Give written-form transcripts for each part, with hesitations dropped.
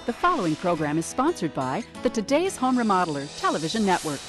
The following program is sponsored by the Today's Home Remodeler television network.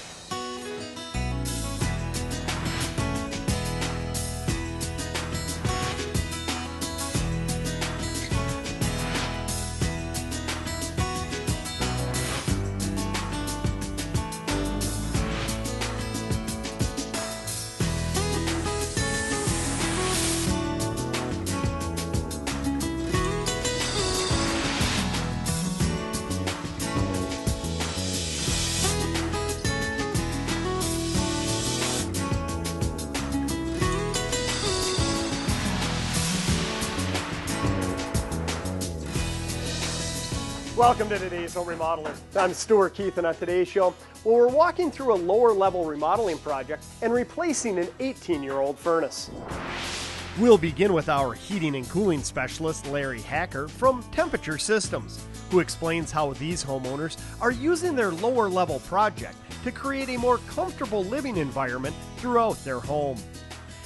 Welcome to today's Home Remodeler. I'm Stuart Keith, and on today's show, we're walking through a lower level remodeling project and replacing an 18-year-old furnace. We'll begin with our heating and cooling specialist, Larry Hacker from Temperature Systems, who explains how these homeowners are using their lower level project to create a more comfortable living environment throughout their home.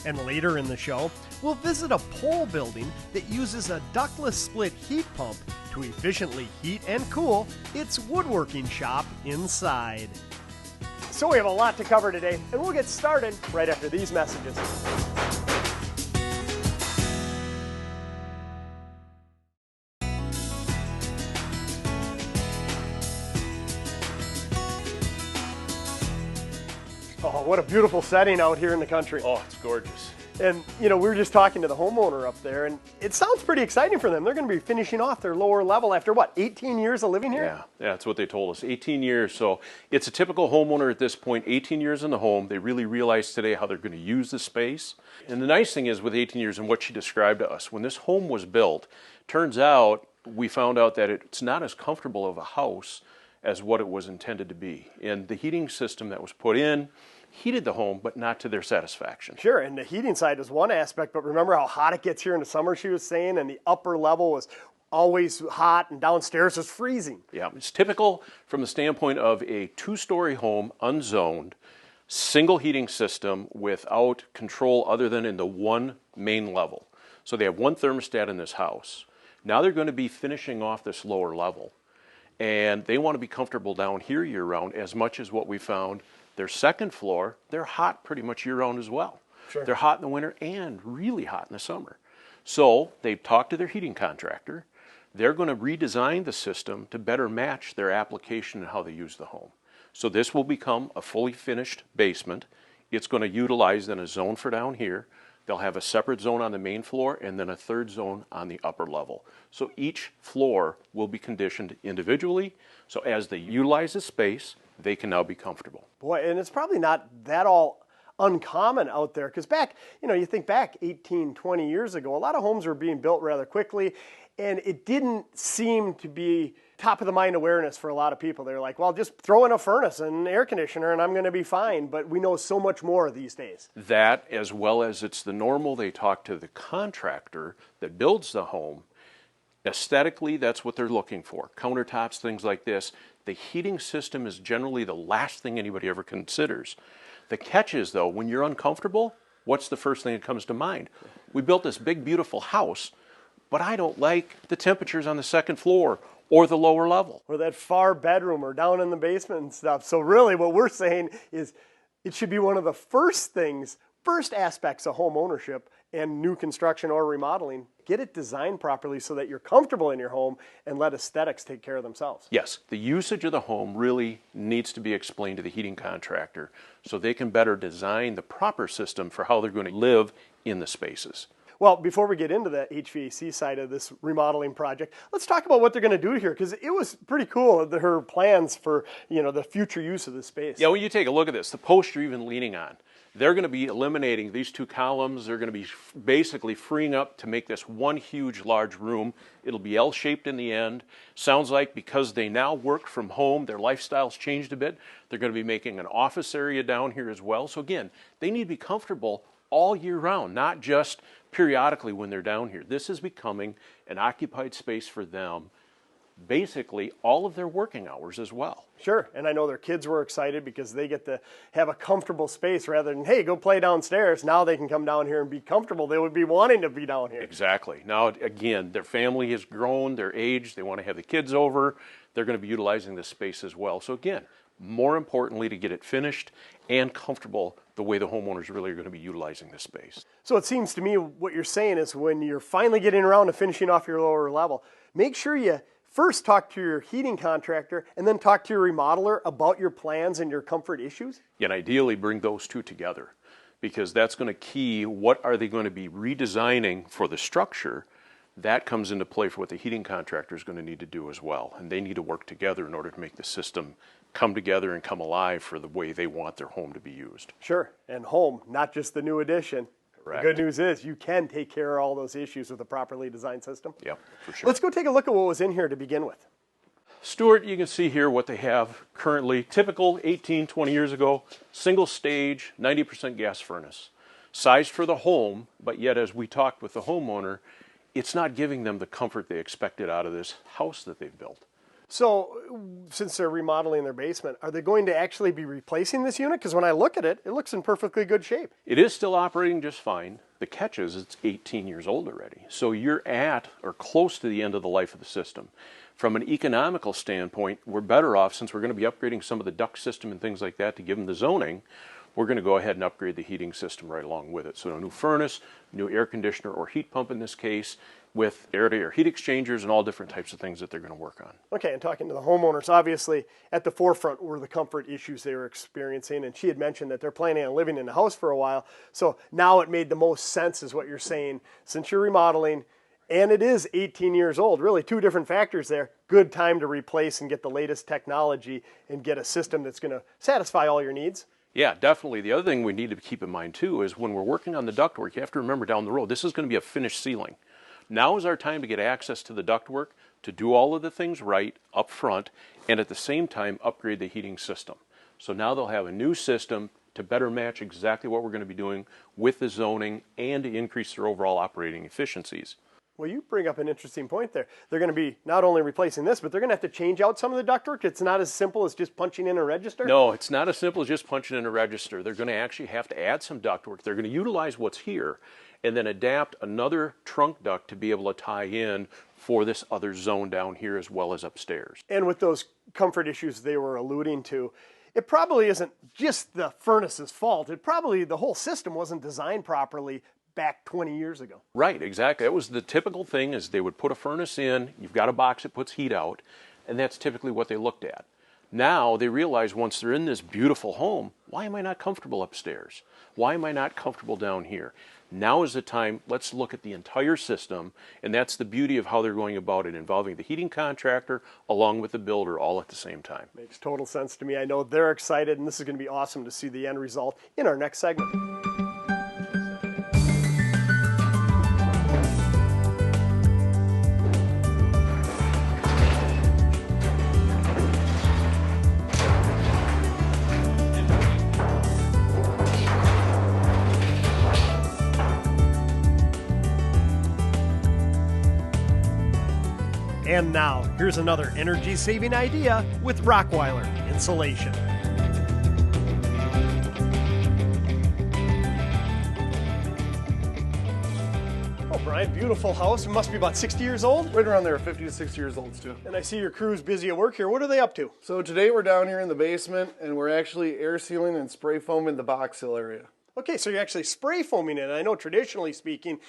And later in the show, we'll visit a pole building that uses a ductless split heat pump to efficiently heat and cool its woodworking shop inside. So we have a lot to cover today, and we'll get started right after these messages. Oh, what a beautiful setting out here in the country. Oh, it's gorgeous. And, you know, we were just talking to the homeowner up there, and it sounds pretty exciting for them. They're going to be finishing off their lower level after, what, 18 years of living here? Yeah, that's what they told us, 18 years. So it's a typical homeowner at this point, 18 years in the home. They really realize today how they're going to use the space. And the nice thing is with 18 years and what she described to us, when this home was built, turns out we found out that it's not as comfortable of a house as what it was intended to be. And the heating system that was put in heated the home, but not to their satisfaction. Sure, and the heating side is one aspect, but remember how hot it gets here in the summer, she was saying, and the upper level was always hot and downstairs was freezing. Yeah, it's typical from the standpoint of a two-story home, unzoned, single heating system without control other than in the one main level. So they have one thermostat in this house. Now they're going to be finishing off this lower level, and they want to be comfortable down here year-round as much as what we found. Their second floor, they're hot pretty much year-round as well. Sure. They're hot in the winter and really hot in the summer. So they've talked to their heating contractor. They're going to redesign the system to better match their application and how they use the home. So this will become a fully finished basement. It's going to utilize then a zone for down here. They'll have a separate zone on the main floor and then a third zone on the upper level. So each floor will be conditioned individually. So as they utilize the space, they can now be comfortable. Boy, and it's probably not that all uncommon out there, because back, you know, you think back 18, 20 years ago, a lot of homes were being built rather quickly, and it didn't seem to be top of the mind awareness for a lot of people. They're like, well, just throw in a furnace and an air conditioner and I'm going to be fine. But we know so much more these days. That, as well as it's the normal, they talk to the contractor that builds the home. Aesthetically, that's what they're looking for. Countertops, things like this. The heating system is generally the last thing anybody ever considers. The catch is, though, when you're uncomfortable, what's the first thing that comes to mind? We built this big, beautiful house, but I don't like the temperatures on the second floor or the lower level. Or that far bedroom or down in the basement and stuff. So really what we're saying is it should be one of the first aspects of home ownership and new construction or remodeling. Get it designed properly so that you're comfortable in your home and let aesthetics take care of themselves. Yes, the usage of the home really needs to be explained to the heating contractor so they can better design the proper system for how they're going to live in the spaces. Well, before we get into the HVAC side of this remodeling project, let's talk about what they're going to do here, because it was pretty cool, her plans for, you know, the future use of the space. Yeah, when you take a look at this, the post you're even leaning on, they're going to be eliminating these two columns. They're going to be basically freeing up to make this one huge, large room. It'll be L-shaped in the end. Sounds like because they now work from home, their lifestyle's changed a bit. They're going to be making an office area down here as well. So again, they need to be comfortable all year round, not just periodically when they're down here. This is becoming an occupied space for them basically all of their working hours as well. Sure, and I know their kids were excited because they get to have a comfortable space rather than, hey, go play downstairs. Now they can come down here and be comfortable. They would be wanting to be down here. Exactly. Now, again, their family has grown, they're aged, they want to have the kids over. They're going to be utilizing this space as well. So again, more importantly, to get it finished and comfortable the way the homeowners really are going to be utilizing this space. So it seems to me what you're saying is when you're finally getting around to finishing off your lower level, make sure you first talk to your heating contractor and then talk to your remodeler about your plans and your comfort issues. And ideally bring those two together, because that's going to key what are they going to be redesigning for the structure. That comes into play for what the heating contractor is going to need to do as well. And they need to work together in order to make the system come together and come alive for the way they want their home to be used. Sure, and home, not just the new addition. Correct. The good news is you can take care of all those issues with a properly designed system. Yep, for sure. Let's go take a look at what was in here to begin with. Stuart, you can see here what they have currently. Typical 18, 20 years ago, single stage, 90% gas furnace. Sized for the home, but yet as we talked with the homeowner, it's not giving them the comfort they expected out of this house that they've built. So, since they're remodeling their basement, are they going to actually be replacing this unit? Because when I look at it, it looks in perfectly good shape. It is still operating just fine. The catch is it's 18 years old already. So you're at or close to the end of the life of the system. From an economical standpoint, we're better off, since we're going to be upgrading some of the duct system and things like that to give them the zoning, we're going to go ahead and upgrade the heating system right along with it. So a new furnace, new air conditioner or heat pump in this case, with air-to-air heat exchangers and all different types of things that they're going to work on. Okay, and talking to the homeowners, obviously at the forefront were the comfort issues they were experiencing, and she had mentioned that they're planning on living in the house for a while, so now it made the most sense is what you're saying. Since you're remodeling, and it is 18 years old, really two different factors there, good time to replace and get the latest technology and get a system that's going to satisfy all your needs. Yeah, definitely. The other thing we need to keep in mind too is when we're working on the ductwork, you have to remember down the road, this is going to be a finished ceiling. Now is our time to get access to the ductwork, to do all of the things right up front, and at the same time upgrade the heating system. So now they'll have a new system to better match exactly what we're going to be doing with the zoning and to increase their overall operating efficiencies. Well, you bring up an interesting point there. They're going to be not only replacing this, but they're going to have to change out some of the ductwork. It's not as simple as just punching in a register? No, it's not as simple as just punching in a register. They're going to actually have to add some ductwork. They're going to utilize what's here and then adapt another trunk duct to be able to tie in for this other zone down here as well as upstairs. And with those comfort issues they were alluding to, it probably isn't just the furnace's fault. It probably, the whole system wasn't designed properly back 20 years ago. Right, exactly. That was the typical thing, is they would put a furnace in, you've got a box that puts heat out, and that's typically what they looked at. Now they realize once they're in this beautiful home, why am I not comfortable upstairs? Why am I not comfortable down here? Now is the time, let's look at the entire system, and that's the beauty of how they're going about it, involving the heating contractor along with the builder all at the same time. Makes total sense to me. I know they're excited, and this is going to be awesome to see the end result in our next segment. And now, here's another energy-saving idea with Rockweiler Insulation. Oh, Brian, beautiful house. It must be about 60 years old? Right around there, 50 to 60 years old, Stu. And I see your crew's busy at work here. What are they up to? So today we're down here in the basement, and we're actually air sealing and spray foaming the box seal area. Okay, so you're actually spray foaming it. I know traditionally speaking,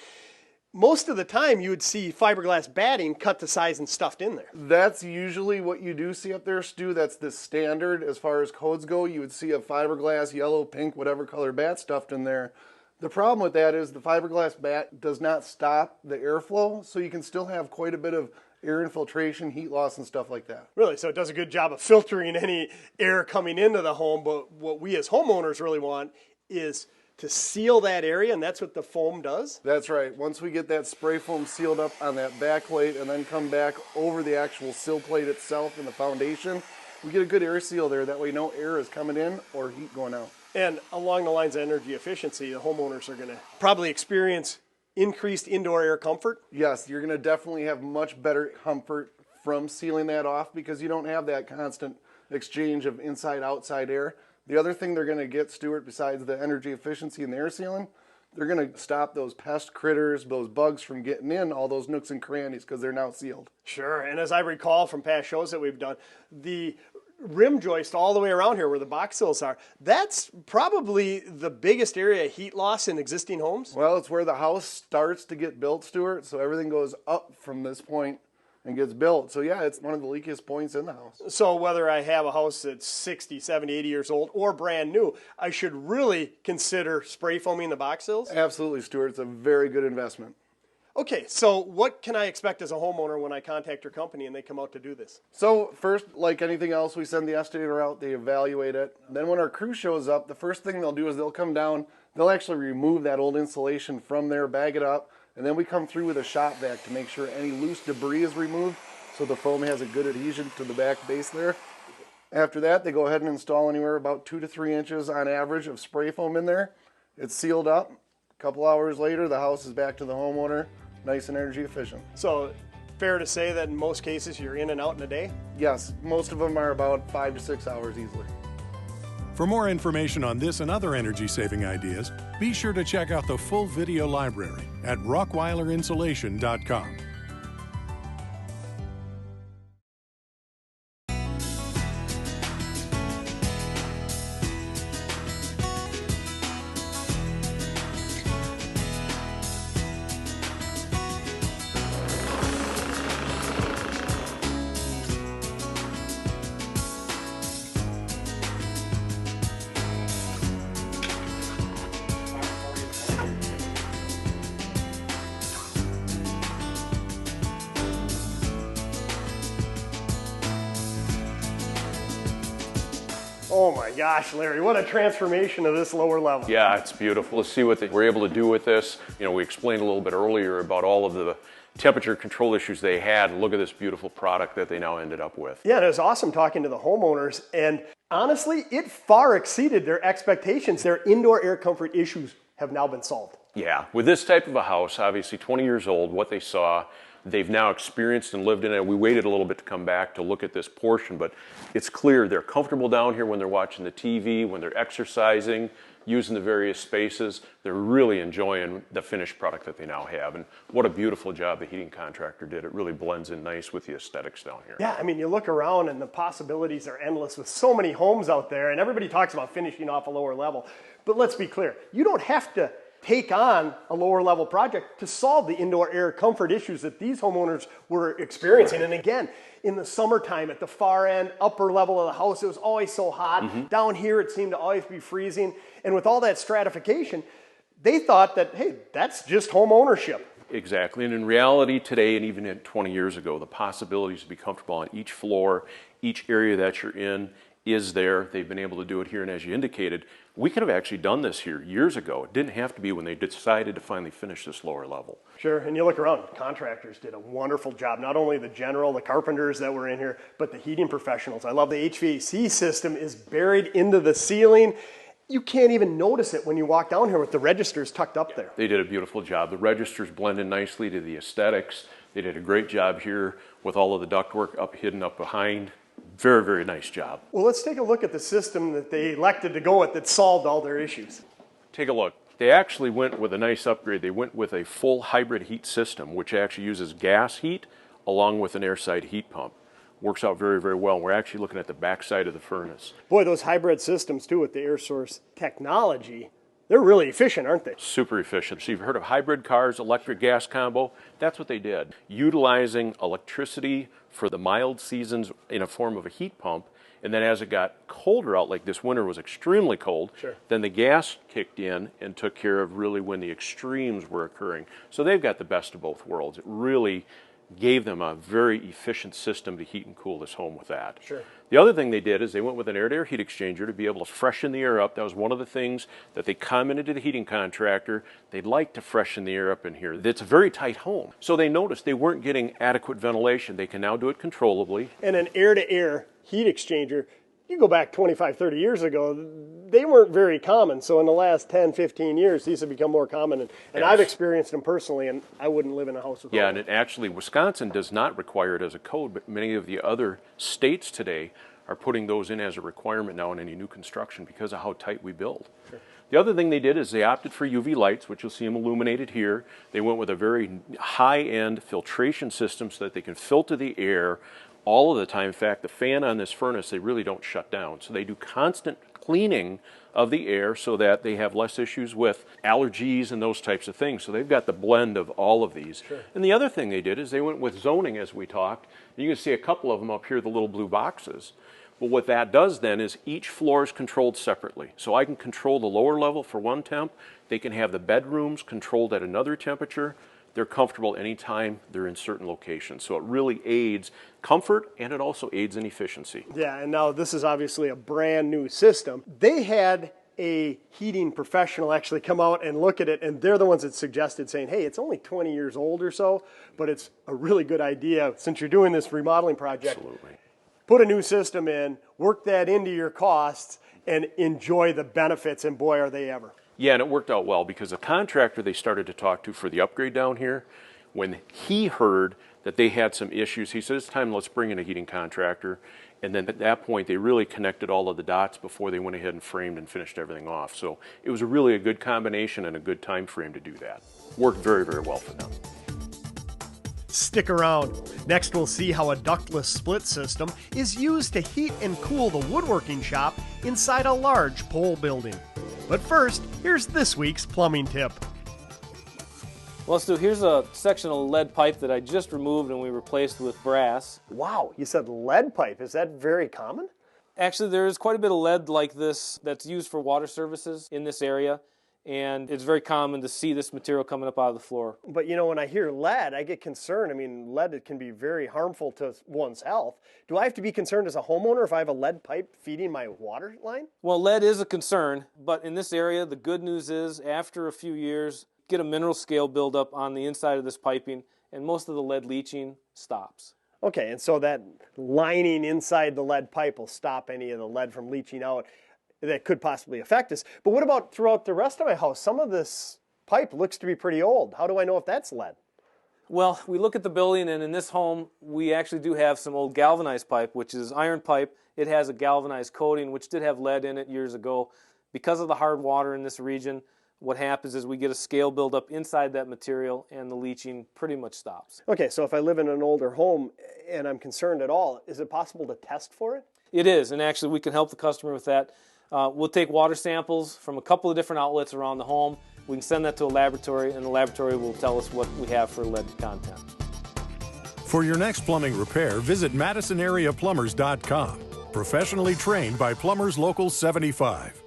most of the time you would see fiberglass batting cut to size and stuffed in there. That's usually what you do see up there, Stu. That's the standard as far as codes go. You would see a fiberglass, yellow, pink, whatever color bat stuffed in there. The problem with that is the fiberglass bat does not stop the airflow, so you can still have quite a bit of air infiltration, heat loss, and stuff like that. Really, so it does a good job of filtering any air coming into the home, but what we as homeowners really want is to seal that area, and that's what the foam does? That's right. Once we get that spray foam sealed up on that back plate and then come back over the actual sill plate itself and the foundation, we get a good air seal there. That way no air is coming in or heat going out. And along the lines of energy efficiency, the homeowners are going to probably experience increased indoor air comfort. Yes, you're going to definitely have much better comfort from sealing that off because you don't have that constant exchange of inside-outside air. The other thing they're going to get, Stuart, besides the energy efficiency and the air sealing, they're going to stop those pest critters, those bugs from getting in all those nooks and crannies because they're now sealed. Sure, and as I recall from past shows that we've done, the rim joist all the way around here where the box sills are, that's probably the biggest area of heat loss in existing homes. Well, it's where the house starts to get built, Stuart, so everything goes up from this point and gets built. So yeah, it's one of the leakiest points in the house. So whether I have a house that's 60, 70, 80 years old or brand new, I should really consider spray foaming the box sills? Absolutely, Stuart. It's a very good investment. Okay, so what can I expect as a homeowner when I contact your company and they come out to do this? So first, like anything else, we send the estimator out, they evaluate it. Then when our crew shows up, the first thing they'll do is they'll come down, they'll actually remove that old insulation from there, bag it up, and then we come through with a shop vac to make sure any loose debris is removed so the foam has a good adhesion to the back base there. After that, they go ahead and install anywhere about 2 to 3 inches on average of spray foam in there. It's sealed up. A couple hours later, the house is back to the homeowner, nice and energy efficient. So fair to say that in most cases you're in and out in a day? Yes, most of them are about 5 to 6 hours easily. For more information on this and other energy-saving ideas, be sure to check out the full video library at rockweilerin.com. Oh my gosh, Larry, what a transformation of this lower level. Yeah, it's beautiful. Let's see what we're able to do with this. You know, we explained a little bit earlier about all of the temperature control issues they had. Look at this beautiful product that they now ended up with. Yeah, it was awesome talking to the homeowners, and honestly, it far exceeded their expectations. Their indoor air comfort issues have now been solved. Yeah, with this type of a house, obviously 20 years old, what they saw, they've now experienced and lived in it. We waited a little bit to come back to look at this portion, but it's clear they're comfortable down here when they're watching the TV, when they're exercising, using the various spaces. They're really enjoying the finished product that they now have. And what a beautiful job the heating contractor did. It really blends in nice with the aesthetics down here. Yeah, I mean, you look around and the possibilities are endless with so many homes out there, and everybody talks about finishing off a lower level. But let's be clear, you don't have to take on a lower level project to solve the indoor air comfort issues that these homeowners were experiencing. Right. And again, in the summertime at the far end, upper level of the house, it was always so hot. Mm-hmm. Down here, it seemed to always be freezing. And with all that stratification, they thought that, hey, that's just home ownership. Exactly. And in reality today, and even 20 years ago, the possibilities to be comfortable on each floor, each area that you're in is there. They've been able to do it here. And as you indicated, we could have actually done this here years ago. It didn't have to be when they decided to finally finish this lower level. Sure, and you look around, contractors did a wonderful job. Not only the general, the carpenters that were in here, but the heating professionals. I love the HVAC system is buried into the ceiling. You can't even notice it when you walk down here with the registers tucked up there. They did a beautiful job. The registers blend in nicely to the aesthetics. They did a great job here with all of the ductwork hidden up behind. Very, very nice job. Well, let's take a look at the system that they elected to go with that solved all their issues. Take a look. They actually went with a nice upgrade. They went with a full hybrid heat system, which actually uses gas heat along with an airside heat pump. Works out very, very well. We're actually looking at the back side of the furnace. Boy, those hybrid systems too with the air source technology, they're really efficient, aren't they? Super efficient. So you've heard of hybrid cars, electric gas combo. That's what they did. Utilizing electricity for the mild seasons in a form of a heat pump. And then as it got colder out, like this winter was extremely cold, sure, then the gas kicked in and took care of really when the extremes were occurring. So they've got the best of both worlds. It really gave them a very efficient system to heat and cool this home with that. Sure. The other thing they did is they went with an air-to-air heat exchanger to be able to freshen the air up. That was one of the things that they commented to the heating contractor. They'd like to freshen the air up in here. It's a very tight home. So they noticed they weren't getting adequate ventilation. They can now do it controllably. And an air-to-air heat exchanger you go back 25, 30 years ago, they weren't very common. So in the last 10, 15 years, these have become more common. And Yes. I've experienced them personally, and I wouldn't live in a house with Yeah, them. and actually, Wisconsin does not require it as a code, but many of the other states today are putting those in as a requirement now in any new construction because of how tight we build. Sure. The other thing they did is they opted for UV lights, which you'll see them illuminated here. They went with a very high-end filtration system so that they can filter the air all of the time. In fact, the fan on this furnace, they really don't shut down. So they do constant cleaning of the air so that they have less issues with allergies and those types of things. So they've got the blend of all of these. Sure. And the other thing they did is they went with zoning, as we talked. You can see a couple of them up here, the little blue boxes. But what that does then is each floor is controlled separately. So I can control the lower level for one temp. They can have the bedrooms controlled at another temperature. They're comfortable anytime they're in certain locations. So it really aids comfort, and it also aids in efficiency. Yeah, and now this is obviously a brand new system. They had a heating professional actually come out and look at it, and they're the ones that suggested, saying, hey, it's only 20 years old or so, but it's a really good idea since you're doing this remodeling project. Absolutely. Put a new system in, work that into your costs, and enjoy the benefits, and boy, are they ever. Yeah, and it worked out well because the contractor they started to talk to for the upgrade down here, when he heard that they had some issues, he said, it's time, let's bring in a heating contractor. And then at that point, they really connected all of the dots before they went ahead and framed and finished everything off. So it was really a good combination and a good time frame to do that. Worked very, very well for them. Stick around. Next, we'll see how a ductless split system is used to heat and cool the woodworking shop inside a large pole building. But first, here's this week's plumbing tip. Well, Stu, here's a section of lead pipe that I just removed and we replaced with brass. Wow, you said lead pipe. Is that very common? Actually, there's quite a bit of lead like this that's used for water services in this area, and it's very common to see this material coming up out of the floor. But you know, when I hear lead, I get concerned. I mean, lead can be very harmful to one's health. Do I have to be concerned as a homeowner if I have a lead pipe feeding my water line? Well, lead is a concern, but in this area, the good news is after a few years, get a mineral scale buildup on the inside of this piping, and most of the lead leaching stops. Okay, and so that lining inside the lead pipe will stop any of the lead from leaching out that could possibly affect us. But what about throughout the rest of my house? Some of this pipe looks to be pretty old. How do I know if that's lead? Well, we look at the building, and in this home, we actually do have some old galvanized pipe, which is iron pipe. It has a galvanized coating, which did have lead in it years ago. Because of the hard water in this region, what happens is we get a scale buildup inside that material, and the leaching pretty much stops. Okay, so if I live in an older home and I'm concerned at all, is it possible to test for it? It is, and actually we can help the customer with that. We'll take water samples from a couple of different outlets around the home. We can send that to a laboratory, and the laboratory will tell us what we have for lead content. For your next plumbing repair, visit MadisonAreaPlumbers.com. Professionally trained by Plumbers Local 75.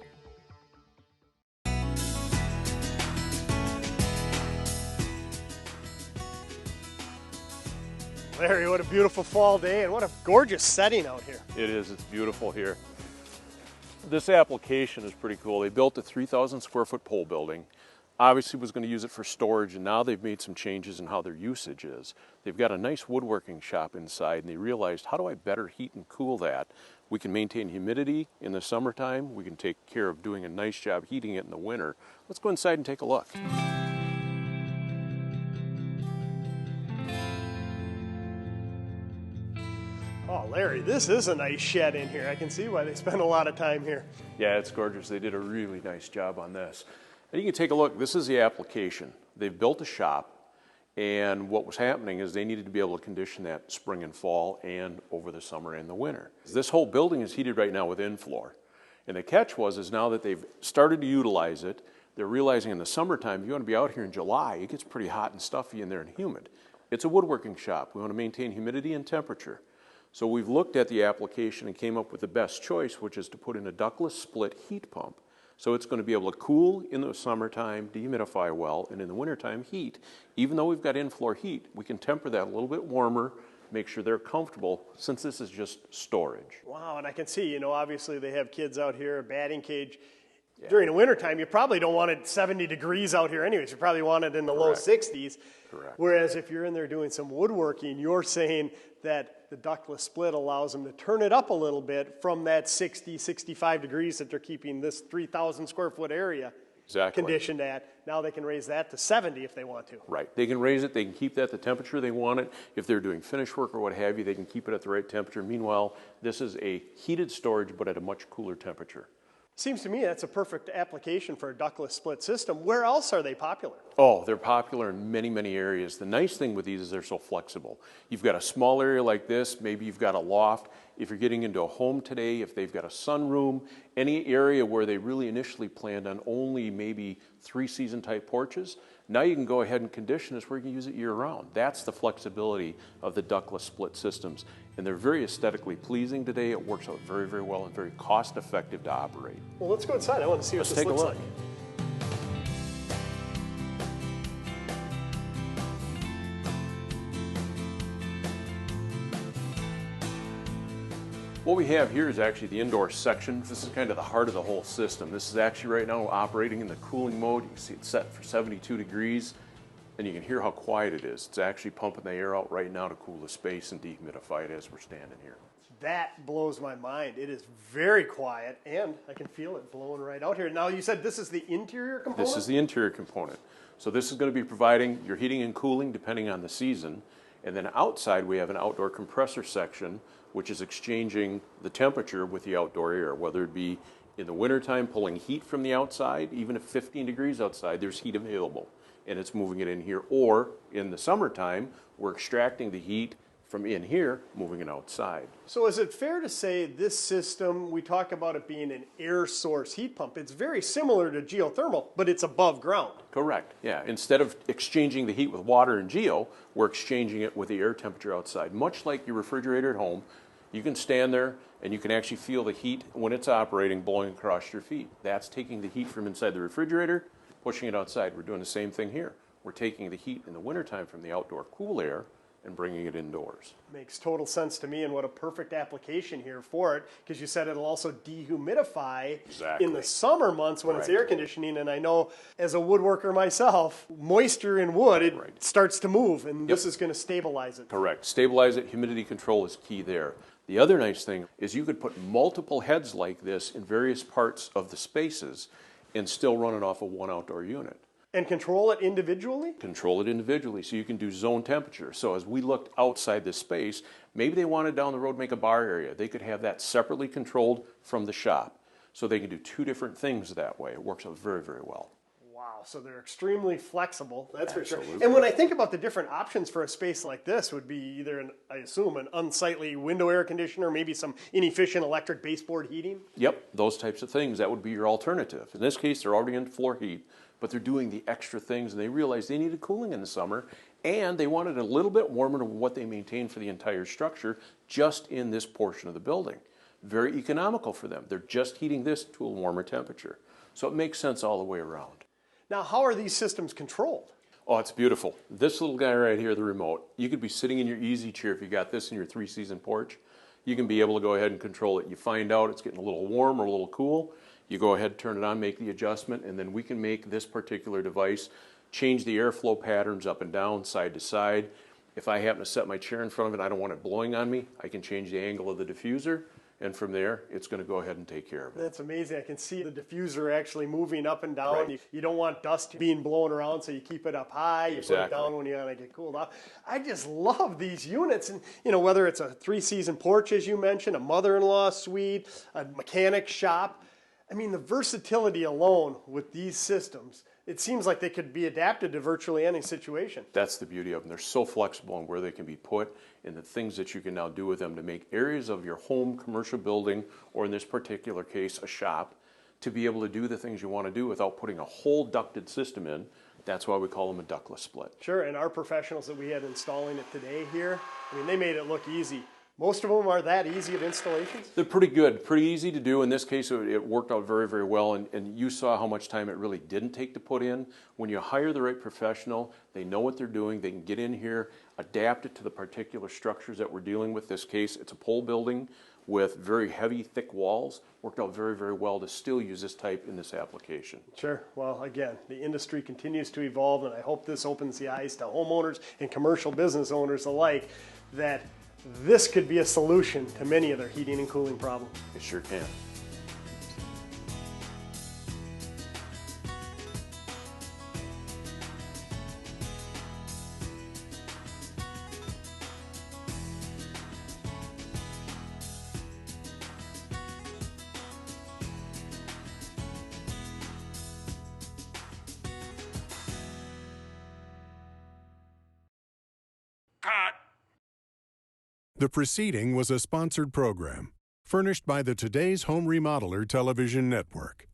Larry, what a beautiful fall day, and what a gorgeous setting out here. It is, it's beautiful here. This application is pretty cool. They built a 3,000 square foot pole building. Obviously was going to use it for storage, and now they've made some changes in how their usage is. They've got a nice woodworking shop inside, and they realized, how do I better heat and cool that? We can maintain humidity in the summertime. We can take care of doing a nice job heating it in the winter. Let's go inside and take a look. Oh, Larry, this is a nice shed in here. I can see why they spend a lot of time here. Yeah, it's gorgeous. They did a really nice job on this. And you can take a look. This is the application. They've built a shop, and what was happening is they needed to be able to condition that spring and fall and over the summer and the winter. This whole building is heated right now with in-floor. And the catch is now that they've started to utilize it, they're realizing in the summertime, if you want to be out here in July, it gets pretty hot and stuffy in there and humid. It's a woodworking shop. We want to maintain humidity and temperature. So we've looked at the application and came up with the best choice, which is to put in a ductless split heat pump. So it's going to be able to cool in the summertime, dehumidify well, and in the wintertime heat. Even though we've got in-floor heat, we can temper that a little bit warmer, make sure they're comfortable, since this is just storage. Wow, and I can see, you know, obviously they have kids out here, a batting cage. Yeah. During the wintertime, you probably don't want it 70 degrees out here anyways. You probably want it in the low 60s. Correct. Whereas if you're in there doing some woodworking, you're saying that the ductless split allows them to turn it up a little bit from that 60, 65 degrees that they're keeping this 3,000 square foot area conditioned at. Now they can raise that to 70 if they want to. Right. They can raise it. They can keep that the temperature they want it. If they're doing finish work or what have you, they can keep it at the right temperature. Meanwhile, this is a heated storage, but at a much cooler temperature. Seems to me that's a perfect application for a ductless split system. Where else are they popular? Oh, they're popular in many, many areas. The nice thing with these is they're so flexible. You've got a small area like this, maybe you've got a loft. If you're getting into a home today, if they've got a sunroom, any area where they really initially planned on only maybe 3-season type porches, now you can go ahead and condition this where you can use it year round. That's the flexibility of the ductless split systems. And they're very aesthetically pleasing today. It works out very, very well and very cost effective to operate. Well, let's go inside. I want to see what this looks like. What we have here is actually the indoor section. This is kind of the heart of the whole system. This is actually right now operating in the cooling mode. You can see it's set for 72 degrees, and you can hear how quiet it is. It's actually pumping the air out right now to cool the space and dehumidify it as we're standing here. That blows my mind. It is very quiet, and I can feel it blowing right out here. Now, you said this is the interior component? This is the interior component. So this is going to be providing your heating and cooling depending on the season. And then outside we have an outdoor compressor section, which is exchanging the temperature with the outdoor air, whether it be in the wintertime pulling heat from the outside. Even if 15 degrees outside, there's heat available, and it's moving it in here. Or in the summertime, we're extracting the heat from in here, moving it outside. So is it fair to say this system, we talk about it being an air source heat pump, it's very similar to geothermal, but it's above ground? Correct, yeah. Instead of exchanging the heat with water and geo, we're exchanging it with the air temperature outside. Much like your refrigerator at home, you can stand there and you can actually feel the heat when it's operating blowing across your feet. That's taking the heat from inside the refrigerator, pushing it outside. We're doing the same thing here. We're taking the heat in the wintertime from the outdoor cool air and bringing it indoors. Makes total sense to me, and what a perfect application here for it, because you said it'll also dehumidify in the summer months when it's air conditioning, and I know as a woodworker myself, moisture in wood, it starts to move, and this is going to stabilize it. Correct. Stabilize it. Humidity control is key there. The other nice thing is you could put multiple heads like this in various parts of the spaces and still run it off of one outdoor unit. And control it individually? Control it individually, so you can do zone temperature. So as we looked outside this space, maybe they wanted down the road make a bar area. They could have that separately controlled from the shop. So they can do two different things that way. It works out very, very well. Wow, so they're extremely flexible, that's Absolutely. for sure. And when I think about the different options for a space like this, would be either, I assume, an unsightly window air conditioner, maybe some inefficient electric baseboard heating? Yep, those types of things. That would be your alternative. In this case, they're already in floor heat, but they're doing the extra things, and they realized they needed cooling in the summer, and they wanted a little bit warmer than what they maintain for the entire structure just in this portion of the building. Very economical for them. They're just heating this to a warmer temperature. So it makes sense all the way around. Now, how are these systems controlled? Oh, it's beautiful. This little guy right here, the remote, you could be sitting in your easy chair if you got this in your 3-season porch. You can be able to go ahead and control it. You find out it's getting a little warm or a little cool. You go ahead, turn it on, make the adjustment, and then we can make this particular device change the airflow patterns up and down, side to side. If I happen to set my chair in front of it, I don't want it blowing on me, I can change the angle of the diffuser, and from there, it's going to go ahead and take care of it. That's amazing. I can see the diffuser actually moving up and down. Right. You don't want dust being blown around, so you keep it up high. You put it Exactly. down when you want to get cooled off. I just love these units. And, you know, whether it's a 3-season porch, as you mentioned, a mother-in-law suite, a mechanic shop. I mean, the versatility alone with these systems, it seems like they could be adapted to virtually any situation. That's the beauty of them. They're so flexible in where they can be put and the things that you can now do with them to make areas of your home, commercial building, or in this particular case, a shop, to be able to do the things you want to do without putting a whole ducted system in. That's why we call them a ductless split. Sure, and our professionals that we had installing it today here, I mean, they made it look easy. Most of them are that easy at installations? They're pretty good, pretty easy to do. In this case, it worked out very, very well, and you saw how much time it really didn't take to put in. When you hire the right professional, they know what they're doing, they can get in here, adapt it to the particular structures that we're dealing with. This case, it's a pole building with very heavy, thick walls. Worked out very, very well to still use this type in this application. Sure. Well, again, the industry continues to evolve, and I hope this opens the eyes to homeowners and commercial business owners alike that This could be a solution to many of their heating and cooling problems. It sure can. The preceding was a sponsored program, furnished by the Today's Home Remodeler television network.